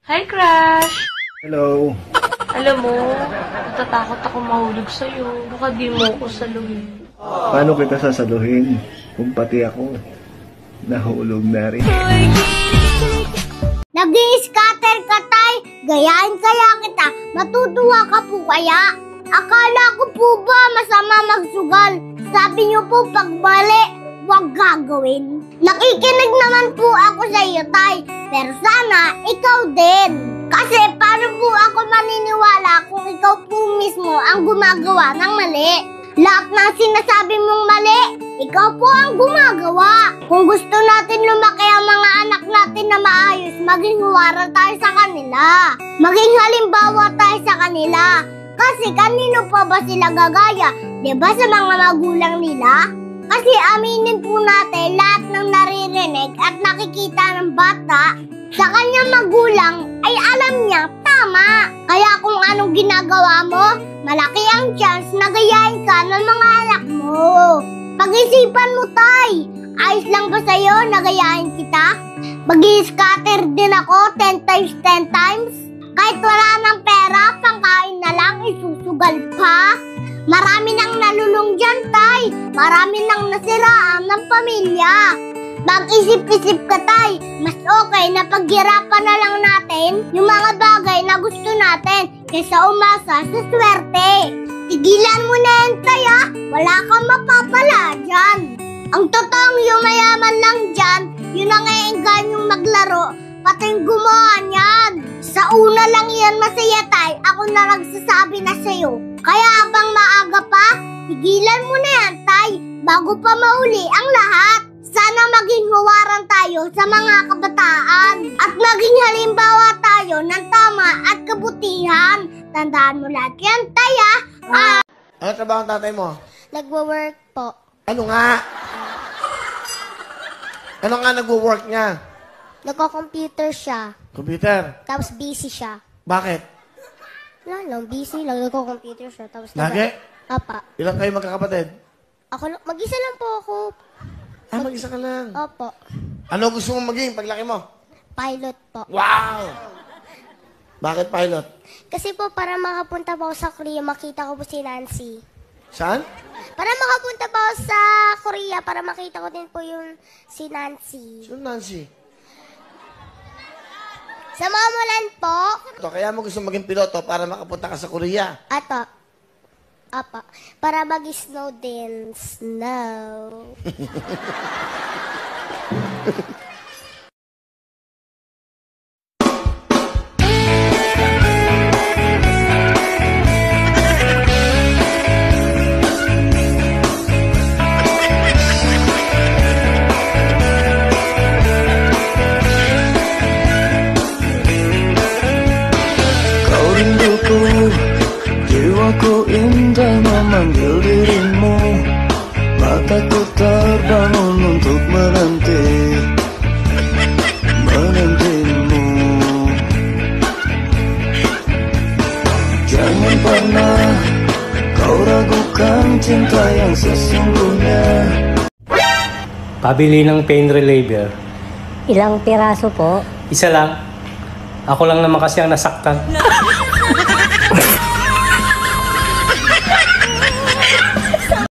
Hi, Crush! Hello. Alam mo, natatakot ako mahulog sa'yo. Baka di mo ako saluhin. Paano kita sasaluhin kung pati ako nahulog na rin? Nag-i-scatter ka, tay. Gayahin kaya kita. Matutuwa ka po kaya? Akala ko po ba masama magsugal? Sabi niyo po pag mali, huwag gagawin. Nakikinig naman po ako sa iyo, tay. Pero sana, ikaw din. Kasi paano po ako maniniwala kung ikaw po mismo ang gumagawa ng mali? Lahat ng sinasabi mong mali, ikaw po ang gumagawa. Kung gusto natin lumaki ang mga anak natin na maayos, maging huwaran tayo sa kanila. Maging halimbawa tayo sa kanila. Kasi kanino pa ba sila gagaya? Diba sa mga magulang nila? Kasi aminin po natin lahat ng naririnig at nakikita ng bata sa kanyang magulang ay alam niya tama. Kaya kung anong ginagawa mo, malaki ang chance na gayahin ka ng mga anak mo. Pag-isipan mo, tay. Ayos lang ba sa'yo na gayahin kita? Mag-i-scatter din ako 10 times 10 times? Kahit wala ng pera, pangkain na lang, isusugal pa. Marami nang nalulung dyan, tay. Marami nang nasiraan ng pamilya. Mag-isip-isip ka, tay. Mas okay na paghirapan na lang natin yung mga bagay na gusto natin kaysa umasa sa swerte. Tigilan mo na yan, tay, ha? Wala kang mapapala dyan. Ang totoong yumayaman lang dyan, yun ang eenganyong maglaro, pating gumawa niyan. Sa una lang yan masaya, tay. Ako na nagsasabi na sa'yo. Kaya abang maaga pa, tigilan mo na yan, tay, bago pa mauli ang lahat. Sana maging huwaran tayo sa mga kabataan at maging halimbawa tayo ng tama at kabutihan. Tandaan mo lahat yan, tay, ha? Ano trabaho ang tatay mo? Nagwo-work po. Ano nga? Ano nga nagwo-work niya? Nagko-computer siya. Computer? Tapos busy siya. Bakit? Wala lang, busy lang. Nagko-computer siya. Tapos Lagi? Apa. Ilan kayo magkakapatid? Ako, mag-isa lang po ako. Mag-isa ka lang. Opo. Ano gusto mong maging paglaki mo? Pilot po. Wow! Bakit pilot? Kasi po, para makapunta po ako sa Korea, makita ko po si Nancy. Saan? Para makapunta po ako sa Korea, para makita ko din po yung si Nancy. Sino Nancy? Sa Mamulan po. Ito, kaya mo gusto maging piloto para makapunta ka sa Korea. Ato. Apa. Para mag-snow din. Snow. Jiwaku indah memanggil dirimu. Mataku terbangun untuk menantimu. Jangan pernah kau ragukan cinta yang sesungguhnya. Pabili ng pain reliever. Ilang piraso po? Isa lang. Ako lang naman kasi ang nasaktan.